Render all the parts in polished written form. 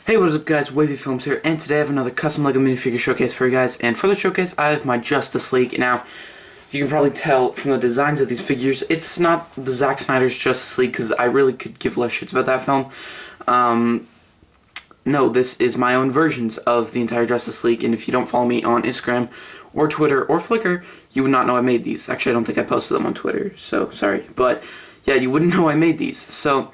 Hey, what is up guys, Wavy Films here, and today I have another custom LEGO minifigure showcase for you guys, and for the showcase I have my Justice League. Now, you can probably tell from the designs of these figures, it's not the Zack Snyder's Justice League, because I really could give less shits about that film. No, this is my own versions of the entire Justice League, and if you don't follow me on Instagram, or Twitter, or Flickr, you would not know I made these. Actually, I don't think I posted them on Twitter, so sorry, but yeah, you wouldn't know I made these. So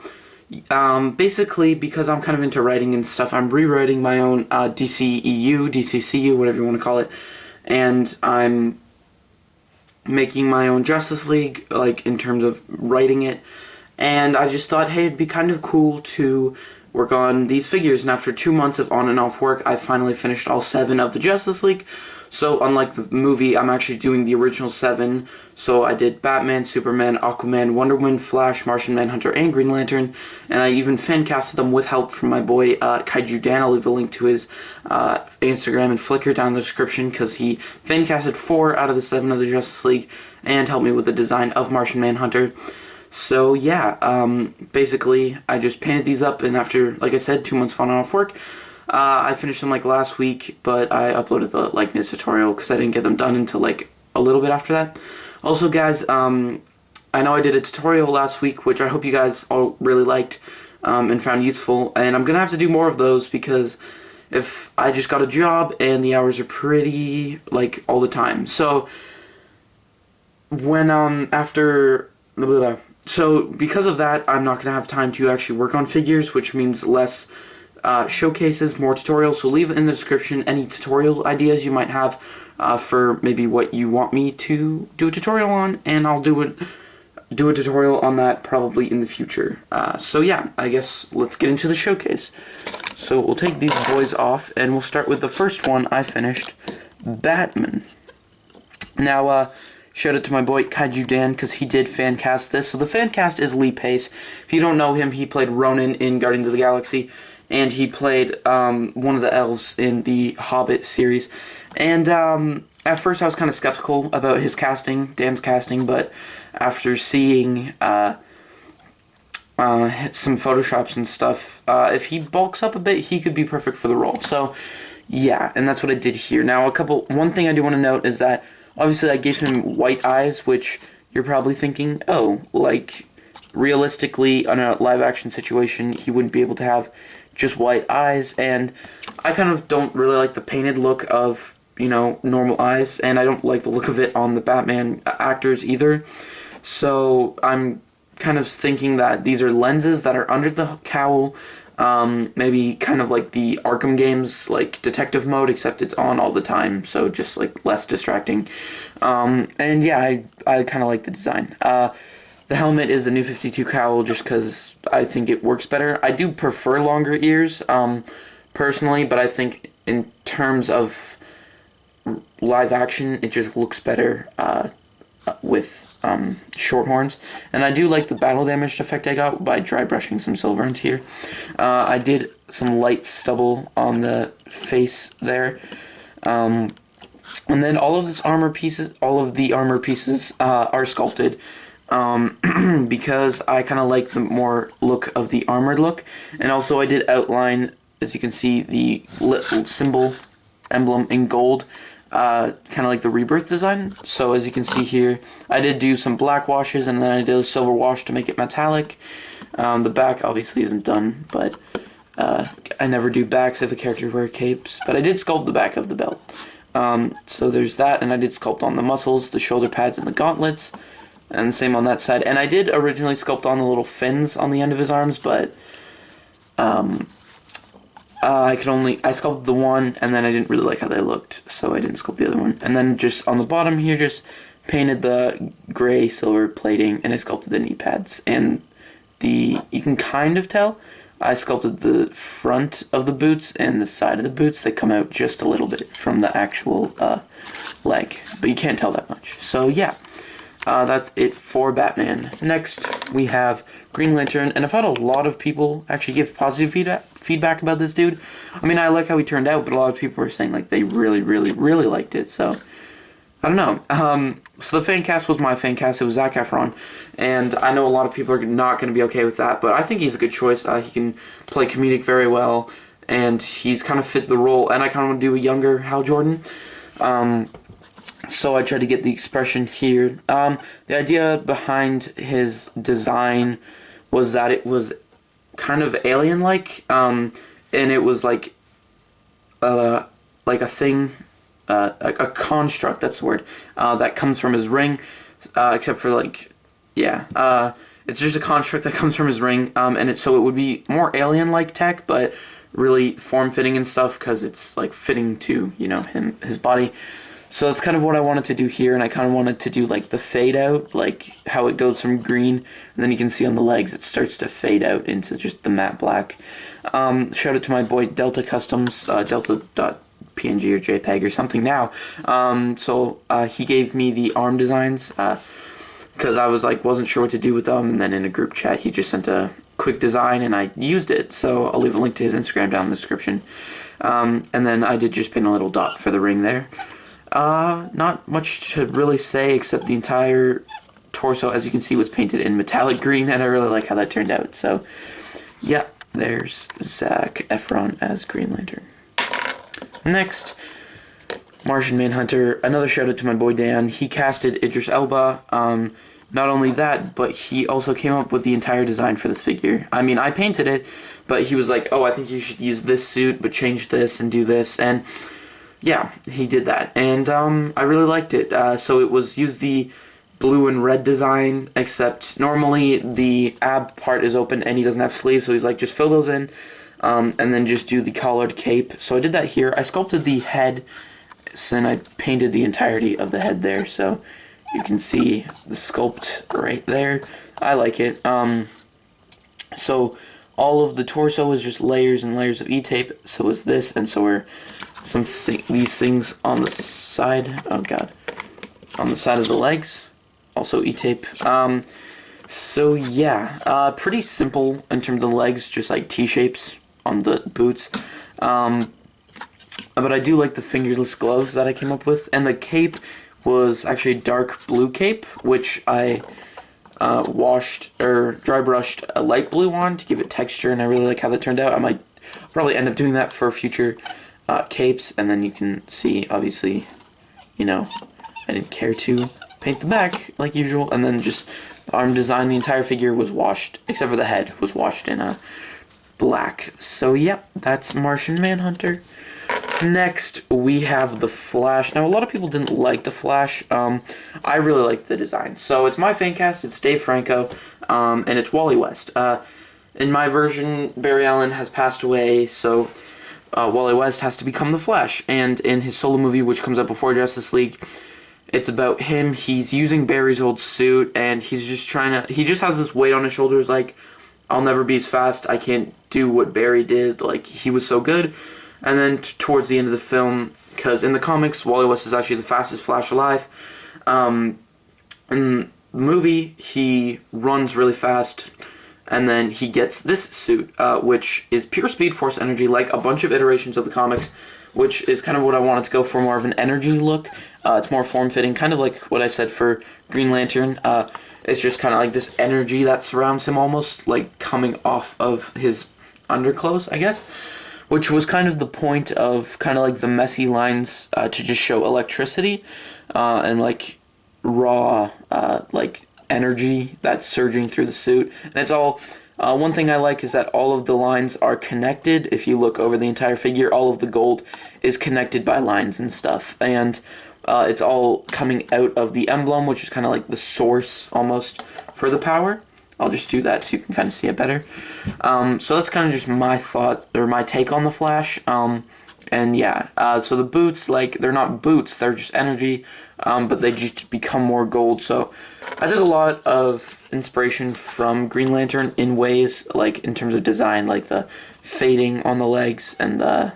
basically, because I'm kind of into writing and stuff, I'm rewriting my own DCEU, DCCU, whatever you want to call it, and I'm making my own Justice League, like, in terms of writing it, and I just thought, hey, it'd be kind of cool to work on these figures, and after 2 months of on and off work, I finally finished all 7 of the Justice League. So, unlike the movie, I'm actually doing the original 7. So, I did Batman, Superman, Aquaman, Wonder Woman, Flash, Martian Manhunter, and Green Lantern. And I even fan casted them with help from my boy, Kaiju Dan. I'll leave the link to his Instagram and Flickr down in the description, because he fan casted 4 out of the 7 of the Justice League and helped me with the design of Martian Manhunter. So, yeah, basically, I just painted these up, and after, like I said, 2 months of on and off work, I finished them like last week, but I uploaded the likeness tutorial because I didn't get them done until like a little bit after that. Also, guys, I know I did a tutorial last week, which I hope you guys all really liked and found useful, and I'm gonna have to do more of those because if I just got a job and the hours are pretty like all the time. So when so because of that, I'm not gonna have time to actually work on figures, which means less showcases, more tutorials. So leave in the description any tutorial ideas you might have for maybe what you want me to do a tutorial on, and I'll do a tutorial on that probably in the future. So yeah, I guess let's get into the showcase. So we'll take these boys off, and we'll start with the first one I finished, Batman. Now, shout out to my boy Kaiju Dan, because he did fan cast this. So the fan cast is Lee Pace. If you don't know him, he played Ronan in Guardians of the Galaxy, and he played one of the elves in the Hobbit series. And at first I was kind of skeptical about his casting, Dan's casting, but after seeing some photoshops and stuff, if he bulks up a bit, he could be perfect for the role. So yeah, and that's what I did here. Now, one thing I do want to note is that obviously I gave him white eyes, which you're probably thinking, oh, like, realistically, on a live-action situation, he wouldn't be able to have just white eyes, and I kind of don't really like the painted look of, you know, normal eyes, and I don't like the look of it on the Batman actors either. So I'm kind of thinking that these are lenses that are under the cowl, maybe kind of like the Arkham games, like detective mode, except it's on all the time, so just like less distracting. And yeah, I kind of like the design. The helmet is the New 52 cowl just because I think it works better. I do prefer longer ears, personally, but I think in terms of live action, it just looks better with short horns. And I do like the battle damage effect I got by dry brushing some silver into here. I did some light stubble on the face there. And then all of the armor pieces are sculpted. Because I kind of like the more look of the armored look, and also I did outline, as you can see, the little symbol emblem in gold, kind of like the Rebirth design. So as you can see here, I did do some black washes, and then I did a silver wash to make it metallic. The back obviously isn't done, but I never do backs if a character wears capes, but I did sculpt the back of the belt. So there's that, and I did sculpt on the muscles, the shoulder pads, and the gauntlets. And same on that side. And I did originally sculpt on the little fins on the end of his arms, but I sculpted the one, and then I didn't really like how they looked, so I didn't sculpt the other one. And then just on the bottom here, just painted the gray silver plating, and I sculpted the knee pads. And you can kind of tell, I sculpted the front of the boots and the side of the boots. They come out just a little bit from the actual leg, but you can't tell that much. So yeah. That's it for Batman. Next, we have Green Lantern, and I've had a lot of people actually give positive feedback about this dude. I mean, I like how he turned out, but a lot of people were saying, like, they really, really, really liked it, so I don't know. So the fan cast was my fan cast. It was Zac Efron, and I know a lot of people are not going to be okay with that, but I think he's a good choice. He can play comedic very well, and he's kind of fit the role, and I kind of want to do a younger Hal Jordan. So I tried to get the expression here. The idea behind his design was that it was kind of alien-like, and it was like a thing, a construct. That's the word. That comes from his ring, except for like, yeah. It's just a construct that comes from his ring, and so it would be more alien-like tech, but really form-fitting and stuff because it's like fitting to his body. So that's kind of what I wanted to do here, and I kind of wanted to do like the fade out, like how it goes from green, and then you can see on the legs it starts to fade out into just the matte black. Shout out to my boy Delta Customs, Delta.png or JPEG or something now. So he gave me the arm designs because I wasn't sure what to do with them, and then in a group chat he just sent a quick design and I used it. So I'll leave a link to his Instagram down in the description. And then I did just paint a little dot for the ring there. Not much to really say except the entire torso, as you can see, was painted in metallic green, and I really like how that turned out. So, yeah, there's Zac Efron as Green Lantern. Next, Martian Manhunter. Another shout out to my boy Dan. He casted Idris Elba. Not only that, but he also came up with the entire design for this figure. I mean, I painted it, but he was like, oh, I think you should use this suit, but change this and do this, and yeah, he did that, and I really liked it. So it was use the blue and red design, except normally the ab part is open and he doesn't have sleeves, so he's like, just fill those in, and then just do the collared cape. So I did that here. I sculpted the head, so then I painted the entirety of the head there, so you can see the sculpt right there. I like it. So all of the torso is just layers and layers of E-tape, so is this, and so are these things on the side. Oh god, on the side of the legs, also E-tape. So yeah, pretty simple in terms of the legs, just like T-shapes on the boots. But I do like the fingerless gloves that I came up with, and the cape was actually a dark blue cape, which I washed or dry brushed a light blue on to give it texture, and I really like how that turned out. I might probably end up doing that for future capes, and then you can see, obviously, I didn't care to paint the back like usual, and then just the arm design. The entire figure was washed, except for the head, was washed in black. So yep, that's Martian Manhunter. Next, we have the Flash. Now, a lot of people didn't like the Flash. I really like the design. So it's my fan cast, it's Dave Franco, and it's Wally West. In my version, Barry Allen has passed away, so Wally West has to become the Flash. And in his solo movie, which comes out before Justice League, it's about him. He's using Barry's old suit, and he's just he just has this weight on his shoulders, like, I'll never be as fast, I can't do what Barry did, like, he was so good. And then towards the end of the film, because in the comics, Wally West is actually the fastest Flash alive. In the movie, he runs really fast, and then he gets this suit, which is pure Speed Force energy, like a bunch of iterations of the comics, which is kind of what I wanted to go for, more of an energy look. It's more form-fitting, kind of like what I said for Green Lantern. It's just kind of like this energy that surrounds him, almost like coming off of his underclothes, I guess. Which was kind of the point of kind of like the messy lines to just show electricity and like raw like energy that's surging through the suit. And it's all, one thing I like is that all of the lines are connected. If you look over the entire figure, all of the gold is connected by lines and stuff. And it's all coming out of the emblem, which is kind of like the source almost for the power. I'll just do that so you can kind of see it better. So that's kind of just my thought, or my take on the Flash. And yeah, so the boots, like, they're not boots, they're just energy, but they just become more gold. So I took a lot of inspiration from Green Lantern in ways, like, in terms of design, like the fading on the legs and the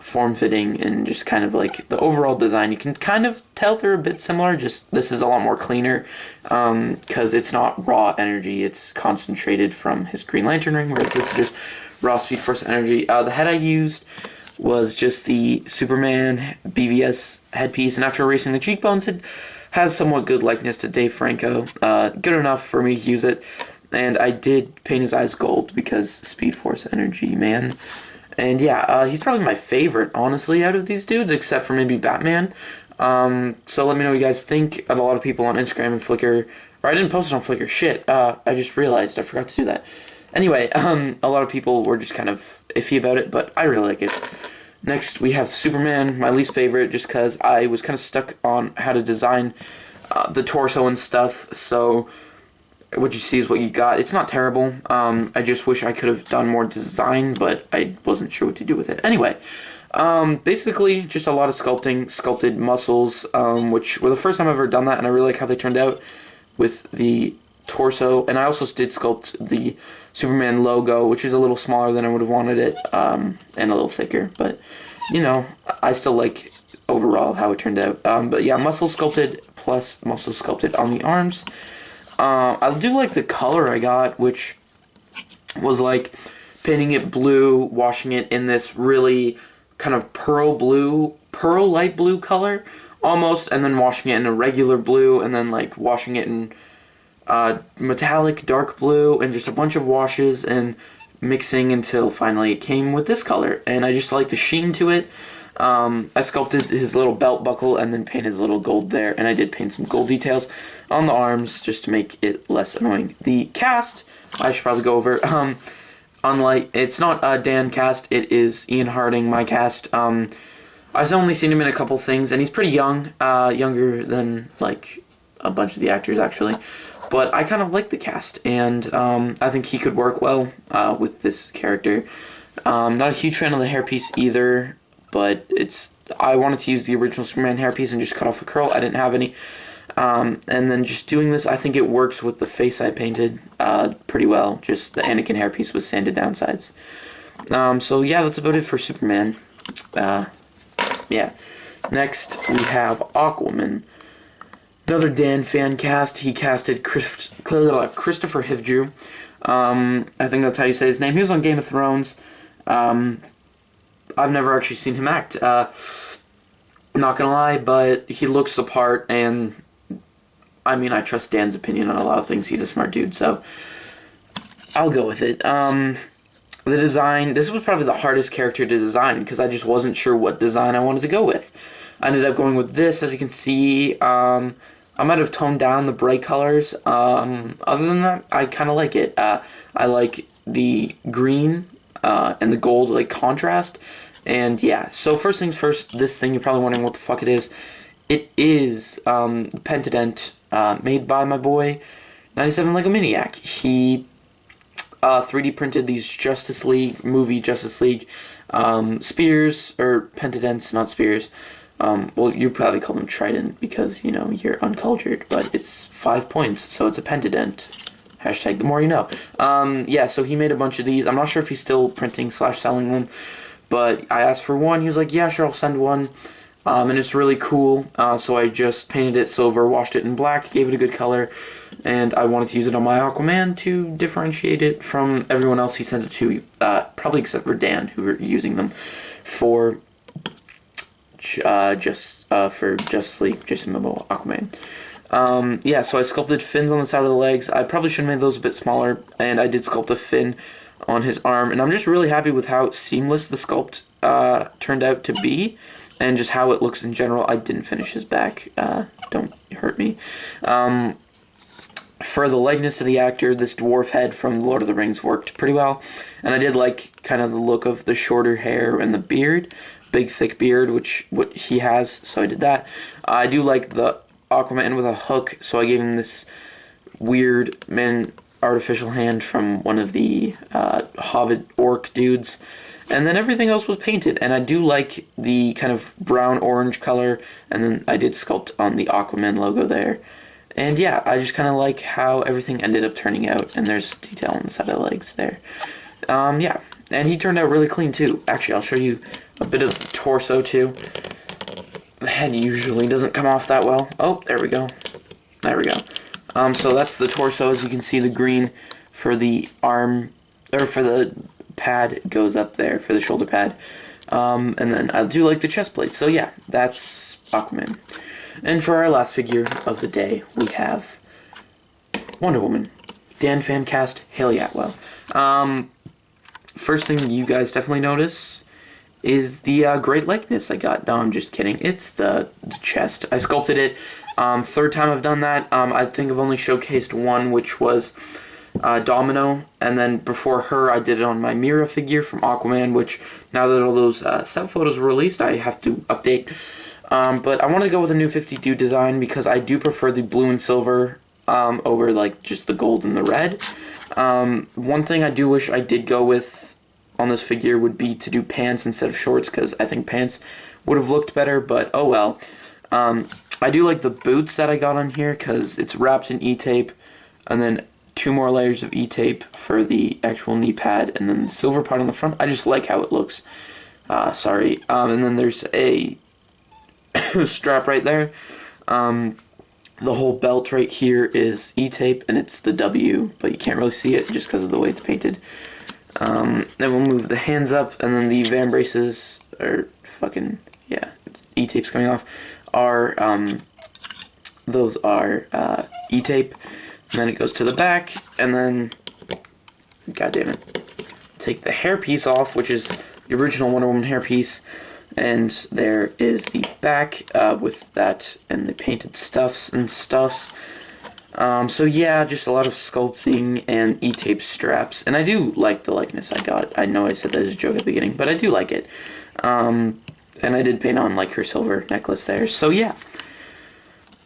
form-fitting and just kind of like the overall design. You can kind of tell they're a bit similar, just this is a lot more cleaner because it's not raw energy, it's concentrated from his Green Lantern ring, whereas this is just raw Speed Force energy. The head I used was just the Superman BVS headpiece, and after erasing the cheekbones, it has somewhat good likeness to Dave Franco, good enough for me to use it, and I did paint his eyes gold because Speed Force energy, man. And yeah, he's probably my favorite, honestly, out of these dudes, except for maybe Batman. So let me know what you guys think. Of a lot of people on Instagram and Flickr, or I didn't post it on Flickr. Shit, I just realized I forgot to do that. Anyway, a lot of people were just kind of iffy about it, but I really like it. Next, we have Superman, my least favorite, just because I was kind of stuck on how to design the torso and stuff. So what you see is what you got. It's not terrible. I just wish I could have done more design, but I wasn't sure what to do with it. Anyway, basically just a lot of sculpted muscles, which were the first time I've ever done that, and I really like how they turned out with the torso. And I also did sculpt the Superman logo, which is a little smaller than I would have wanted it, and a little thicker. But, you know, I still like overall how it turned out. But yeah, muscle sculpted plus muscle sculpted on the arms. I do like the color I got, which was like painting it blue, washing it in this really kind of pearl light blue color almost, and then washing it in a regular blue, and then like washing it in metallic dark blue, and just a bunch of washes and mixing until finally it came with this color. And I just like the sheen to it. I sculpted his little belt buckle and then painted a little gold there, and I did paint some gold details on the arms just to make it less annoying. The cast, I should probably go over. Unlike, it's not Dan cast, it is Ian Harding, my cast. I've only seen him in a couple things, and he's pretty young, younger than like a bunch of the actors actually. But I kind of like the cast, and I think he could work well with this character. Not a huge fan of the hairpiece either, but I wanted to use the original Superman hairpiece and just cut off the curl. I didn't have any. And then just doing this, I think it works with the face I painted pretty well. Just the Anakin hairpiece with sanded down sides. So yeah, that's about it for Superman. Yeah. Next, we have Aquaman. Another Dan fan cast. He casted Christopher Hivju. I think that's how you say his name. He was on Game of Thrones. I've never actually seen him act. Not gonna lie, but he looks the part, and I mean, I trust Dan's opinion on a lot of things. He's a smart dude, so I'll go with it. The design, this was probably the hardest character to design because I just wasn't sure what design I wanted to go with. I ended up going with this, as you can see. I might have toned down the bright colors. Other than that, I kind of like it. I like the green and the gold like contrast. And yeah, so first things first, this thing, you're probably wondering what the fuck it is. It is Pentadent, made by my boy 97 Lego Maniac. He 3D printed these Justice League spears, or Pentadents, not spears. Well, you probably call them Trident because, you know, you're uncultured, but it's 5 points, so it's a Pentadent. Hashtag the more you know. Yeah, so he made a bunch of these. I'm not sure if he's still printing / selling them, but I asked for one. He was like, yeah, sure, I'll send one. And it's really cool. So I just painted it silver, washed it in black, gave it a good color, and I wanted to use it on my Aquaman to differentiate it from everyone else he sent it to, probably except for Dan, who were using them for Justice League, Jason Momoa, Aquaman. Yeah, so I sculpted fins on the side of the legs. I probably should have made those a bit smaller, and I did sculpt a fin on his arm, and I'm just really happy with how seamless the sculpt turned out to be, and just how it looks in general. I didn't finish his back, don't hurt me. For the likeness of the actor, this dwarf head from Lord of the Rings worked pretty well, and I did like kind of the look of the shorter hair and the beard, big thick beard, which what he has, so I did that. I do like the Aquaman with a hook, so I gave him this weird artificial hand from one of the Hobbit orc dudes. And then everything else was painted, and I do like the kind of brown-orange color, and then I did sculpt on the Aquaman logo there. And yeah, I just kind of like how everything ended up turning out, and there's detail on the side of the legs there. Yeah, and he turned out really clean too. Actually, I'll show you a bit of torso too. The head usually doesn't come off that well. Oh, there we go. There we go. So that's the torso. As you can see, the green for the arm, or for the pad goes up there, for the shoulder pad. And then I do like the chest plate. So yeah, that's Aquaman. And for our last figure of the day, we have Wonder Woman. Dan fan cast, Haley Atwell. first thing you guys definitely notice is the great likeness I got. No, I'm just kidding. It's the chest. I sculpted it. Third time I've done that. I think I've only showcased one, which was Domino, and then before her I did it on my Mira figure from Aquaman, which now that all those set photos were released, I have to update. But I want to go with a new 52 design because I do prefer the blue and silver over like just the gold and the red. One thing I do wish I did go with on this figure would be to do pants instead of shorts, because I think pants would have looked better, but oh well. I do like the boots that I got on here because it's wrapped in E-tape, and then 2 more layers of E-tape for the actual knee pad, and then the silver part on the front. I just like how it looks. Sorry. And then there's a strap right there. The whole belt right here is E-tape, and it's the W, but you can't really see it just because of the way it's painted. Then we'll move the hands up, and then the van braces are fucking, yeah, E-tape's coming off, are, those are E-tape. And then it goes to the back, and then, god damn it, take the hairpiece off, which is the original Wonder Woman hairpiece, and there is the back with that and the painted stuffs and stuffs. So yeah, just a lot of sculpting and E-tape straps, and I do like the likeness I got. I know I said that as a joke at the beginning, but I do like it. And I did paint on like her silver necklace there, so yeah.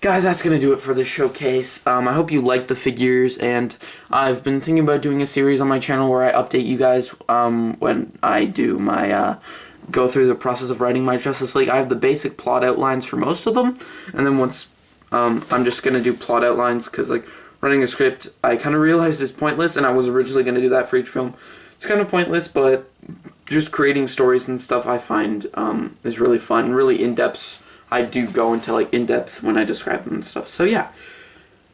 Guys, that's going to do it for this showcase. I hope you liked the figures, and I've been thinking about doing a series on my channel where I update you guys when I do my, go through the process of writing my Justice League. I have the basic plot outlines for most of them, and then once, I'm just going to do plot outlines, because, like, writing a script, I kind of realized it's pointless, and I was originally going to do that for each film. It's kind of pointless, but just creating stories and stuff I find is really fun, really in-depth. I do go into like in-depth when I describe them and stuff. So yeah,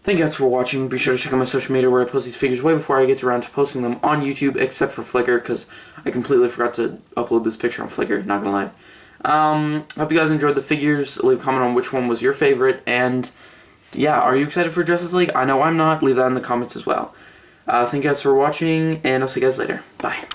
thank you guys for watching. Be sure to check out my social media where I post these figures way before I get around to posting them on YouTube, except for Flickr, because I completely forgot to upload this picture on Flickr, not gonna lie. Hope you guys enjoyed the figures. Leave a comment on which one was your favorite, and yeah, are you excited for Justice League? I know I'm not. Leave that in the comments as well. Thank you guys for watching, and I'll see you guys later. Bye.